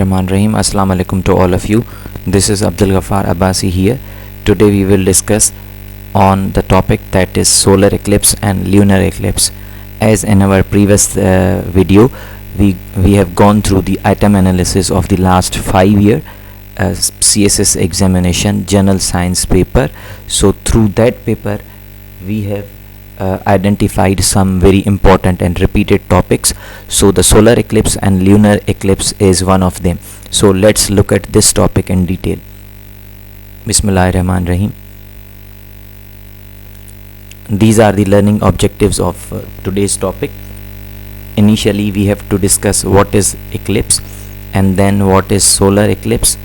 Rahman Rahim. Assalamu alaikum to all of you. This is Abdul Ghaffar Abbasi here. Today we will discuss on the topic that is solar eclipse and lunar eclipse. As in our previous video, we have gone through the item analysis of the last 5-year CSS examination general science paper. So through that paper we have identified some very important and repeated topics. So the solar eclipse and lunar eclipse is one of them. So let's look at this topic in detail. Bismillahirrahmanirrahim. These are the learning objectives of today's topic. Initially we have to discuss what is eclipse, and then what is solar eclipse,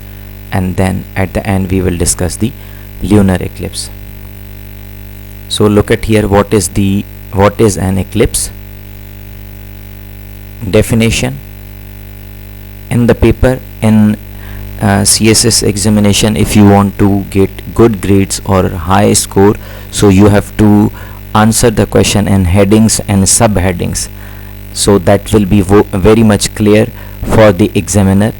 and then at the end we will discuss the lunar eclipse. So look at here, what is an eclipse? Definition in the paper. In CSS examination, if you want to get good grades or high score, so you have to answer the question in headings and subheadings, so that will be very much clear for the examiner,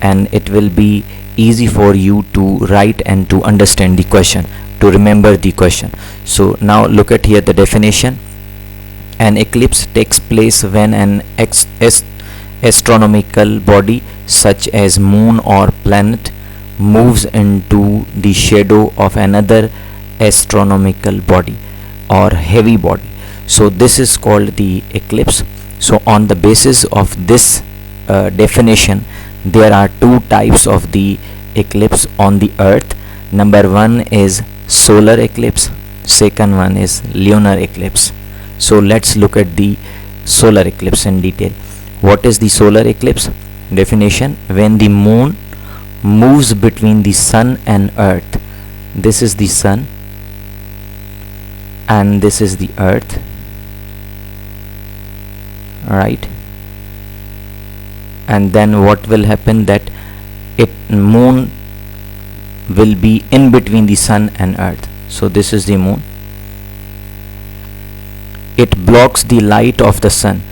and it will be easy for you to write and to understand the question, to remember the question. So now look at here the definition. An eclipse takes place when an astronomical body such as moon or planet moves into the shadow of another astronomical body or heavy body. So this is called the eclipse. So on the basis of this definition, there are two types of the eclipse on the earth. Number one is solar eclipse, second one is lunar eclipse. So let's look at the solar eclipse in detail. What is the solar eclipse? Definition: when the moon moves between the sun and earth. This is the sun and this is the earth, right? And then what will happen, that moon will be in between the sun and earth. So this is the moon. It blocks the light of the sun.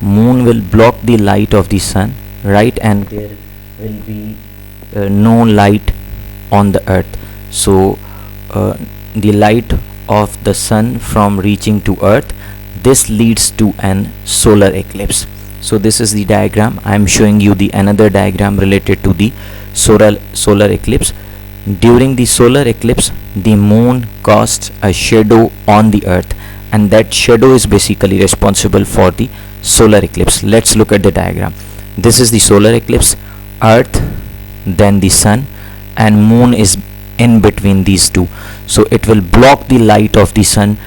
Moon will block the light of the sun, right? And there will be no light on the earth. So the light of the sun from reaching to earth, this leads to an solar eclipse. So this is the diagram. I am showing you the another diagram related to the solar eclipse. During the solar eclipse, the moon casts a shadow on the earth, and that shadow is basically responsible for the solar eclipse. Let's look at the diagram. This is the solar eclipse, earth, then the sun, and moon is in between these two. So it will block the light of the sun,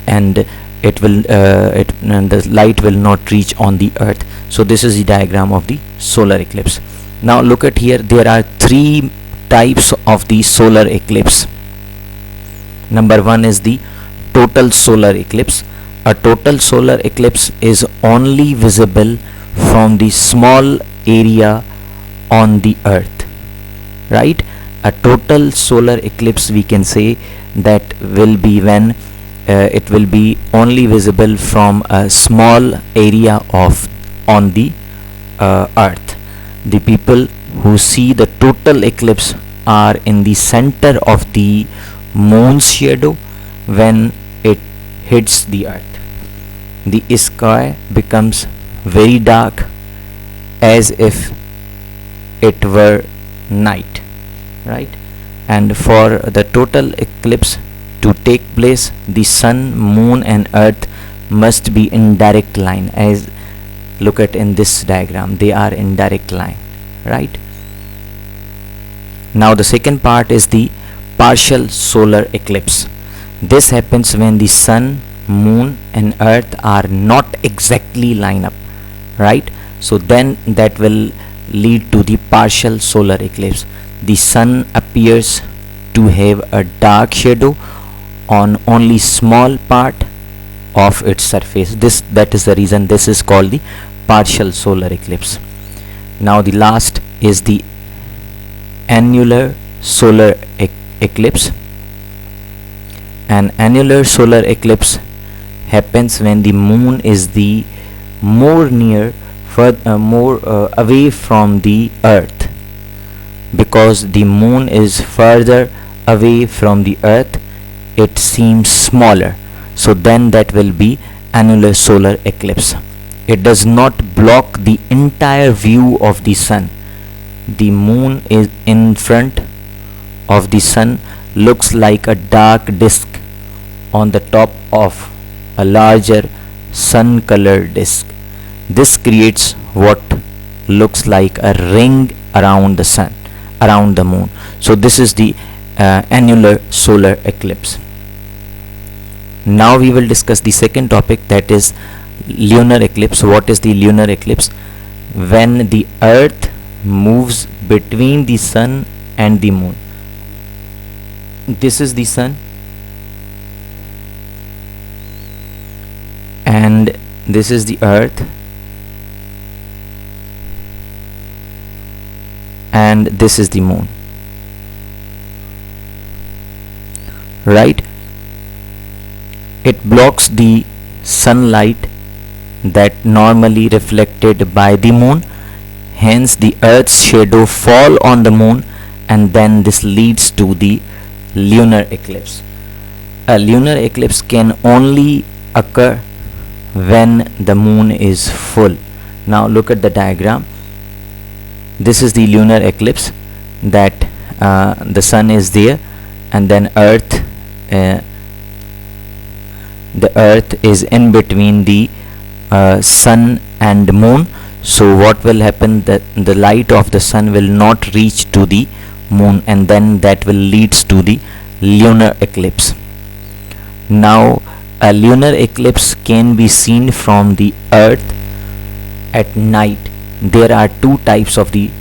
and the light will not reach on the earth. So this is the diagram of the solar eclipse. Now look at here, there are three types of the solar eclipse. Number one is the total solar eclipse. A total solar eclipse is only visible from the small area on the earth, right? A total solar eclipse, we can say, that will be when it will be only visible from a small area on the earth. The people who see the total eclipse are in the center of the moon's shadow when it hits the earth. The sky becomes very dark, as if it were night, right? And for the total eclipse to take place, the sun, moon and earth must be in direct line. As look at in this diagram, they are in direct line, right? Now the second part is the partial solar eclipse. This happens when the sun, moon and earth are not exactly line up, right? So then that will lead to the partial solar eclipse. The sun appears to have a dark shadow on only small part of its surface. That is the reason this is called the partial solar eclipse. Now the last is the annular solar eclipse. An annular solar eclipse happens when the moon is the more near more away from the earth. Because the moon is further away from the earth, it seems smaller, so then that will be annular solar eclipse. It does not block the entire view of the sun. The moon is in front of the sun, looks like a dark disk on the top of a larger sun colored disk. This creates what looks like a ring around the sun, around the moon. So this is the annular solar eclipse. Now we will discuss the second topic, that is lunar eclipse. What is the lunar eclipse? When the earth moves between the sun and the moon. This is the sun and this is the earth, and this is the moon, right? It blocks the sunlight that normally reflected by the moon, hence the earth's shadow fall on the moon, and then this leads to the lunar eclipse. A lunar eclipse can only occur when the moon is full. Now look at the diagram. This is the lunar eclipse, that the sun is there and then the earth is in between the sun and moon. So what will happen, that the light of the sun will not reach to the moon, and then that will leads to the lunar eclipse. Now a lunar eclipse can be seen from the earth at night. There are two types of the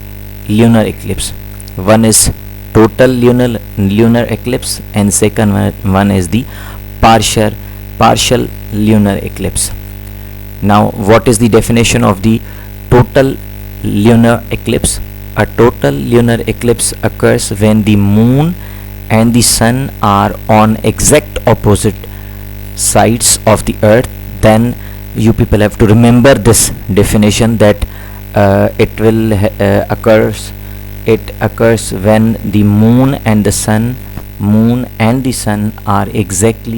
lunar eclipse. One is total lunar eclipse, and second one is the partial lunar eclipse. Now what is the definition of the total lunar eclipse? A total lunar eclipse occurs when the moon and the sun are on exact opposite sides of the earth. Then you people have to remember this definition, that it will occurs when the moon and the sun are exact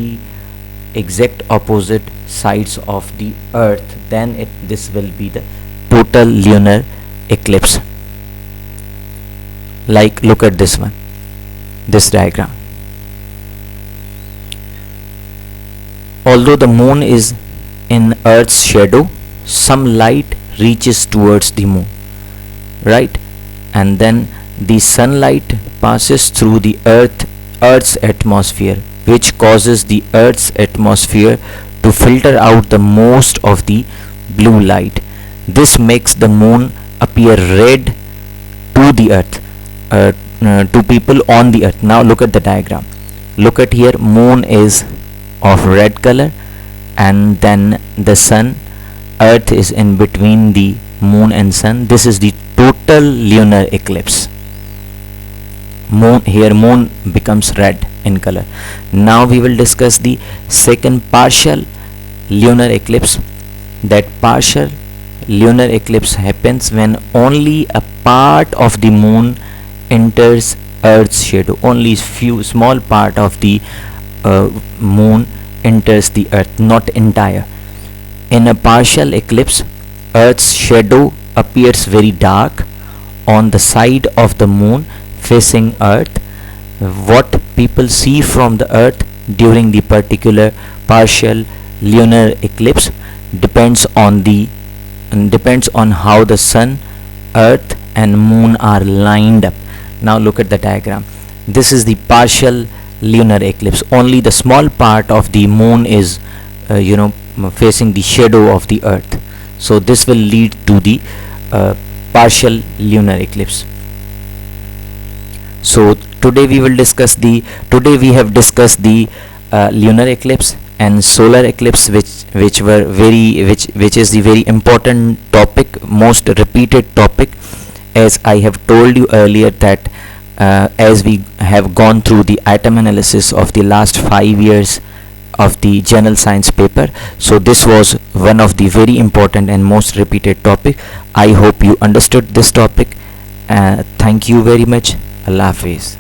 opposite sides of the earth. Then this will be the total lunar eclipse. Like look at this one, this diagram. Although the moon is in earth's shadow, some light reaches towards the moon, right? And then the sunlight passes through the earth's atmosphere, which causes the earth's atmosphere to filter out the most of the blue light. This makes the moon appear red to the earth, to people on the earth. Now look at the diagram. Look at here, moon is of red color, and then the sun, earth is in between the moon and sun. This is the total lunar eclipse. Moon becomes red in color. Now we will discuss the second partial lunar eclipse. That partial lunar eclipse happens when only a part of the moon enters earth's shadow. Only small part of the moon enters the earth, not entire. In a partial eclipse, earth's shadow appears very dark on the side of the moon facing earth. What people see from the earth during the particular partial lunar eclipse depends on how the sun, earth and moon are lined up. Now look at the diagram. This is the partial lunar eclipse. Only the small part of the moon is facing the shadow of the earth. So this will lead to the partial lunar eclipse. So today we have discussed the lunar eclipse and solar eclipse, which is the very important topic, most repeated topic. As I have told you earlier that as we have gone through the atom analysis of the last 5 years of the general science paper. So this was one of the very important and most repeated topic. I hope you understood this topic. Thank you very much. Allah Hafiz.